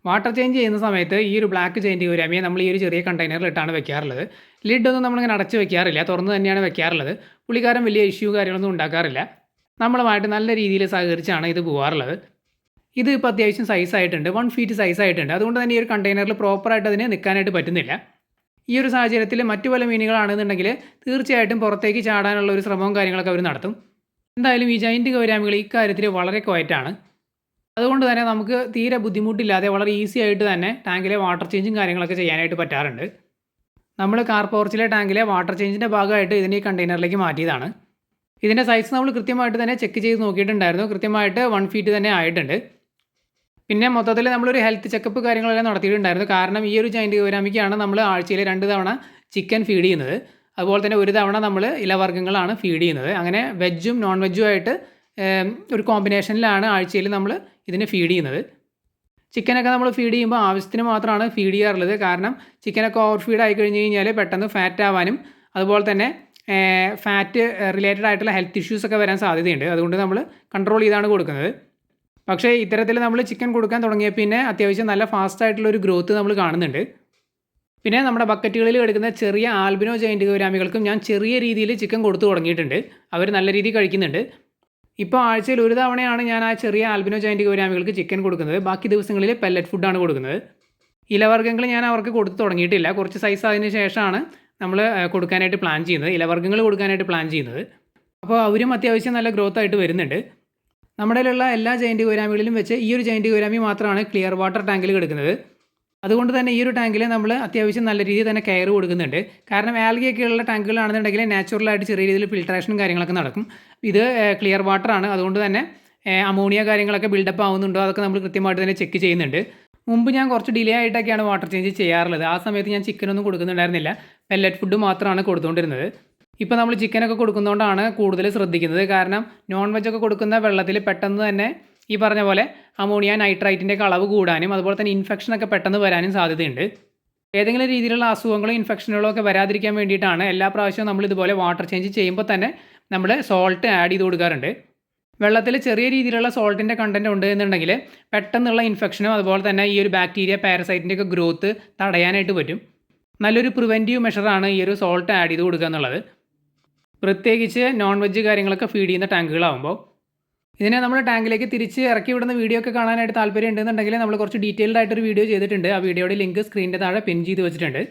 Water change ചെയ്യുന്ന സമയത്ത് ഈ ഒരു ബ്ലാക്ക് ചെയിൻ ഗൗരാമിയെ നമ്മൾ ഈ ഒരു ചെറിയ കണ്ടെയ്നറിലിട്ടാണ് വെക്കാറുള്ളത്. ലിഡൊന്നും നമ്മളിങ്ങനെ അടച്ച് വെക്കാറില്ല, തുറന്ന് തന്നെയാണ് വെക്കാറുള്ളത്. പുള്ളിക്കാരൻ വലിയ ഇഷ്യൂ കാര്യങ്ങളൊന്നും ഉണ്ടാക്കാറില്ല. നമ്മളുമായിട്ട് നല്ല രീതിയിൽ സഹകരിച്ചാണ് ഇത് പോകാറുള്ളത്. ഇത് ഇപ്പോൾ അത്യാവശ്യം സൈസായിട്ടുണ്ട്, 1 ഫീറ്റ് സൈസായിട്ടുണ്ട്. അതുകൊണ്ട് തന്നെ ഈ ഒരു കണ്ടെയ്നറിൽ പ്രോപ്പറായിട്ട് അതിന് നിൽക്കാനായിട്ട് പറ്റുന്നില്ല. ഈ ഒരു സാഹചര്യത്തിൽ മറ്റു പല മീനുകളാണെന്നുണ്ടെങ്കിൽ തീർച്ചയായിട്ടും പുറത്തേക്ക് ചാടാനുള്ള ഒരു ശ്രമവും കാര്യങ്ങളൊക്കെ അവർ നടത്തും. എന്തായാലും ഈ ജയൻറ്റ് ഗൗരാമികൾ ഇക്കാര്യത്തിൽ വളരെ ക്വയറ്റാണ്. അതുകൊണ്ട് തന്നെ നമുക്ക് തീരെ ബുദ്ധിമുട്ടില്ലാതെ വളരെ ഈസി ആയിട്ട് തന്നെ ടാങ്കിലെ വാട്ടർ ചേഞ്ചും കാര്യങ്ങളൊക്കെ ചെയ്യാനായിട്ട് പറ്റാറുണ്ട്. നമ്മൾ കാർ പോർച്ചിലെ ടാങ്കിലെ വാട്ടർ ചേഞ്ചിൻ്റെ ഭാഗമായിട്ട് ഇതിനെ ഈ കണ്ടെയ്നറിലേക്ക് മാറ്റിയതാണ്. ഇതിൻ്റെ സൈസ് നമ്മൾ കൃത്യമായിട്ട് തന്നെ ചെക്ക് ചെയ്ത് നോക്കിയിട്ടുണ്ടായിരുന്നു. കൃത്യമായിട്ട് 1 ഫീറ്റ് തന്നെ ആയിട്ടുണ്ട്. പിന്നെ മൊത്തത്തിൽ നമ്മളൊരു ഹെൽത്ത് ചെക്കപ്പ് കാര്യങ്ങളെല്ലാം നടത്തിയിട്ടുണ്ടായിരുന്നു. കാരണം ഈ ഒരു ജയൻറ്റ് ഗൗരാമിക്കാണ് നമ്മൾ ആഴ്ചയിൽ 2 തവണ ചിക്കൻ ഫീഡ് ചെയ്യുന്നത്. അതുപോലെ തന്നെ ഒരു തവണ നമ്മൾ ഇലവർഗ്ഗങ്ങളാണ് ഫീഡ് ചെയ്യുന്നത്. അങ്ങനെ വെജും നോൺ വെജും ആയിട്ട് ഒരു കോമ്പിനേഷനിലാണ് ആഴ്ചയിൽ നമ്മൾ ഇതിന് ഫീഡ് ചെയ്യുന്നത്. ചിക്കനൊക്കെ നമ്മൾ ഫീഡ് ചെയ്യുമ്പോൾ ആവശ്യത്തിന് മാത്രമാണ് ഫീഡ് ചെയ്യാറുള്ളത്. കാരണം ചിക്കനൊക്കെ ഓവർ ഫീഡ് ആയി കഴിഞ്ഞ് കഴിഞ്ഞാൽ പെട്ടെന്ന് ഫാറ്റ് ആവാനും അതുപോലെ തന്നെ ഫാറ്റ് റിലേറ്റഡ് ആയിട്ടുള്ള ഹെൽത്ത് ഇഷ്യൂസ് ഒക്കെ വരാൻ സാധ്യതയുണ്ട്. അതുകൊണ്ട് നമ്മൾ കൺട്രോൾ ചെയ്താണ് കൊടുക്കുന്നത്. പക്ഷേ ഇത്തരത്തിൽ നമ്മൾ ചിക്കൻ കൊടുക്കാൻ തുടങ്ങിയ പിന്നെ അത്യാവശ്യം നല്ല ഫാസ്റ്റ് ആയിട്ടുള്ള ഒരു ഗ്രോത്ത് നമ്മൾ കാണുന്നുണ്ട്. പിന്നെ നമ്മുടെ ബക്കറ്റുകളിൽ എടുക്കുന്ന ചെറിയ ആൽബിനോ ജയൻറ്റ് ഗൗരാമികൾക്കും ഞാൻ ചെറിയ രീതിയിൽ ചിക്കൻ കൊടുത്തു തുടങ്ങിയിട്ടുണ്ട്. അവർ നല്ല രീതിയിൽ കഴിക്കുന്നുണ്ട്. ഇപ്പോൾ ആഴ്ചയിൽ ഒരു തവണയാണ് ഞാൻ ആ ചെറിയ ആൽബിനോ ജയൻറ്റ് ഗൗരാമികൾക്ക് ചിക്കൻ കൊടുക്കുന്നത്. ബാക്കി ദിവസങ്ങളിൽ പെല്ലറ്റ് ഫുഡാണ് കൊടുക്കുന്നത്. ഇലവർഗ്ഗങ്ങൾ ഞാൻ അവർക്ക് കൊടുത്തു തുടങ്ങിയിട്ടില്ല. കുറച്ച് സൈസ് ആയതിനു ശേഷമാണ് നമ്മൾ കൊടുക്കാനായിട്ട് പ്ലാൻ ചെയ്യുന്നത്, ഇലവർഗ്ഗങ്ങൾ കൊടുക്കാനായിട്ട് പ്ലാൻ ചെയ്യുന്നത്. അപ്പോൾ അവരും അത്യാവശ്യം നല്ല ഗ്രോത്ത് ആയിട്ട് വരുന്നുണ്ട്. നമ്മുടെ കയ്യിലുള്ള എല്ലാ ജയൻറ്റ് ഗൗരാമികളിലും വെച്ച് ഈ ഒരു ജയൻറ്റ് ഗൗരാമി മാത്രമാണ് ക്ലിയർ വാട്ടർ ടാങ്കിൽ കിടക്കുന്നത്. അതുകൊണ്ട് തന്നെ ഈ ഒരു ടാങ്കിൽ നമ്മൾ അത്യാവശ്യം നല്ല രീതിയിൽ തന്നെ കെയർ കൊടുക്കുന്നുണ്ട്. കാരണം ആൽഗയൊക്കെയുള്ള ടാങ്കുകളാണെന്നുണ്ടെങ്കിൽ നാച്ചുറലായിട്ട് ചെറിയ രീതിയിൽ ഫിൽട്രേഷനും കാര്യങ്ങളൊക്കെ നടക്കും. ഇത് ക്ലിയർ വാട്ടറാണ്. അതുകൊണ്ട് തന്നെ അമോണിയ കാര്യങ്ങളൊക്കെ ബിൽഡപ്പ് ആവുന്നുണ്ടോ അതൊക്കെ നമ്മൾ കൃത്യമായിട്ട് തന്നെ ചെക്ക് ചെയ്യുന്നുണ്ട്. മുമ്പ് ഞാൻ കുറച്ച് ഡിലേ ആയിട്ടൊക്കെയാണ് വാട്ടർ ചേഞ്ച് ചെയ്യാറുള്ളത്. ആ സമയത്ത് ഞാൻ ചിക്കനൊന്നും കൊടുക്കുന്നുണ്ടായിരുന്നില്ല, പെല്ലറ്റ് ഫുഡ് മാത്രമാണ് കൊടുത്തുകൊണ്ടിരുന്നത്. ഇപ്പോൾ നമ്മൾ ചിക്കനൊക്കെ കൊടുക്കുന്നതുകൊണ്ടാണ് കൂടുതൽ ശ്രദ്ധിക്കുന്നത്. കാരണം നോൺ വെജൊക്കെ കൊടുക്കുന്ന വെള്ളത്തിൽ പെട്ടെന്ന് തന്നെ ഈ പറഞ്ഞ പോലെ അമോണിയ നൈട്രൈറ്റിൻ്റെ അളവ് കൂടാനും അതുപോലെ തന്നെ ഇൻഫെക്ഷനൊക്കെ പെട്ടെന്ന് വരാനും സാധ്യതയുണ്ട്. ഏതെങ്കിലും രീതിയിലുള്ള അസുഖങ്ങളോ ഇൻഫെക്ഷനുകളോ ഒക്കെ വരാതിരിക്കാൻ വേണ്ടിയിട്ടാണ് എല്ലാ പ്രാവശ്യവും നമ്മൾ ഇതുപോലെ വാട്ടർ ചേഞ്ച് ചെയ്യുമ്പോൾ തന്നെ നമ്മൾ സോൾട്ട് ആഡ് ചെയ്ത് കൊടുക്കാറുണ്ട്. വെള്ളത്തിൽ ചെറിയ രീതിയിലുള്ള സോൾട്ടിൻ്റെ കണ്ടൻറ്റ് ഉണ്ട് എന്നുണ്ടെങ്കിൽ പെട്ടെന്നുള്ള ഇൻഫെക്ഷനും അതുപോലെ തന്നെ ഈ ഒരു ബാക്ടീരിയ പാരസൈറ്റിൻ്റെ ഒക്കെ ഗ്രോത്ത് തടയാനായിട്ട് പറ്റും. നല്ലൊരു പ്രിവെൻറ്റീവ് മെഷറാണ് ഈ ഒരു സോൾട്ട് ആഡ് ചെയ്ത് കൊടുക്കുക എന്നുള്ളത്. പ്രത്യേകിച്ച് നോൺ വെജ് കാര്യങ്ങളൊക്കെ ഫീഡ് ചെയ്യുന്ന ടാങ്കുകളാകുമ്പോൾ. ഇതിനെ നമ്മൾ ടാങ്കിലേക്ക് തിരിച്ച് ഇറക്കി വിടുന്ന വീഡിയോ ഒക്കെ കാണാനായിട്ട് താല്പര്യം ഉണ്ടെന്നുണ്ടെങ്കിൽ നമ്മൾ കുറച്ച് ഡീറ്റെയിൽഡ് ആയിട്ടൊരു വീഡിയോ ചെയ്തിട്ടുണ്ട്. ആ വീഡിയോയുടെ ലിങ്ക് സ്ക്രീനിൻ്റെ താഴെ പിൻ ചെയ്ത് വെച്ചിട്ടുണ്ട്.